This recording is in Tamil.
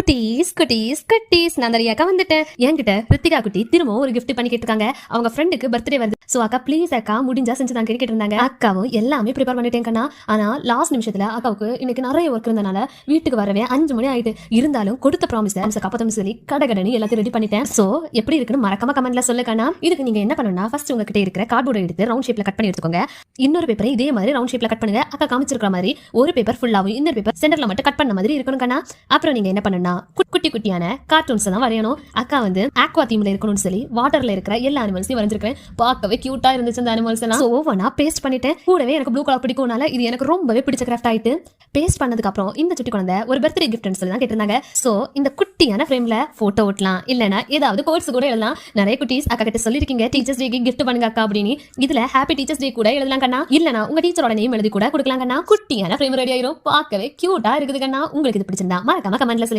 குட்டீஸ் குட்டீஸ் குட்டீஸ் நான் நிறைய அக்கா வந்துட்டேன். என்கிட்ட ரித்திகா குட்டி திரும்பவும் ஒரு கிஃப்ட் பண்ணி கேட்டிருக்காங்க. அவங்க ஃப்ரெண்டுக்கு பர்த்டே வருது. சோ அக்கா ப்ளீஸ் அக்கா முடிஞ்சா செஞ்சு தான் கேட்டு இருந்தாங்க. அக்காவும் எல்லாமே ப்ரிப்பேர் பண்ணிட்டேன் கண்ணா. ஆனா லாஸ்ட் நிமிஷத்துல அக்காவுக்கு இன்னைக்கு நிறைய ஒர்க் இருந்தனால வீட்டுக்கு வரவே 5 மணி ஆயிட்டு. இருந்தாலும் கொடுத்த ப்ராமிஸ் காப்பாத்தணும் சொல்லி கடகடனி எல்லாத்தையும் ரெடி பண்ணிட்டேன். சோ எப்படி இருக்குன்னு மறக்காம கமெண்ட்ல சொல்லுக்கண்ணா. இதுக்கு நீங்க என்ன பண்ணணும்னா ஃபர்ஸ்ட் உங்ககிட்ட இருக்கிற கார்ட்போர்டை எடுத்து ரவுண்ட் ஷேப்ல கட் பண்ணி எடுத்துக்கோங்க. இன்னொரு பேப்பரை இதே மாதிரி ரவுண்ட் ஷேப்ல கட் பண்ணுங்க. அக்கா காமிச்சிருக்கிற மாதிரி ஒரு பேப்பர் ஃபுல்லாவும் இன்னொரு பேப்பர் சென்டர்ல மட்டும் கட் பண்ண மாதிரி இருக்கணும் கண்ணா. அப்புறம் நீங்க என்ன பண்ணணும்னா குட்டி குட்டியான கார்ட்டூன்ஸ் தான் வரையணும். அக்கா வந்து ஆக்வா தீம்ல இருக்கணும்னு சொல்லி வாட்டர்ல இருக்கிற எல்லா அனிமல்ஸையும் வரைஞ்சிருக்கேன். பார்க்கவே கியூட்டா இருந்துச்சு அந்த அனிமல்ஸ் எல்லாம். ஓவனா பேஸ்ட் பண்ணிட்டேன். கூடவே எனக்கு ப்ளூ கலர் பிடிக்கும்னால இது எனக்கு ரொம்பவே பிடிச்ச கிராஃப்ட் ஆயிட்டு. பேஸ்ட் பண்ணதுக்கு அப்புறம் இந்த சுட்டி குழந்தை ஒரு பர்த்டே கிஃப்ட்னு சொல்லி தான் கேட்டிருந்தாங்க. சோ இந்த குட்டியான ஃப்ரேம்ல போட்டோ ஒட்டலாம், இல்லனா ஏதாவது கோட்ஸ் கூட எழுதலாம். நிறைய குட்டீஸ் அக்கா கிட்ட சொல்லிருக்கீங்க டீச்சர்ஸ் டேக்கு கிஃப்ட் பண்ணுங்க அக்கா அப்படின்னு. இதுல ஹாப்பி டீச்சர்ஸ் டே கூட எழுதலாம் கண்ணா. இல்லனா உங்க டீச்சரோட நேம் எழுதி கூட கொடுக்கலாம் கண்ணா. குட்டியான ஃப்ரேம் ரெடி ஆயிரும். பார்க்கவே கியூட்டா இருக்குது கண்ணா. உங்களுக்கு இது பிடிச்சிருந்தா மறக்காம கமெண்ட்ல சொல்லுங்க.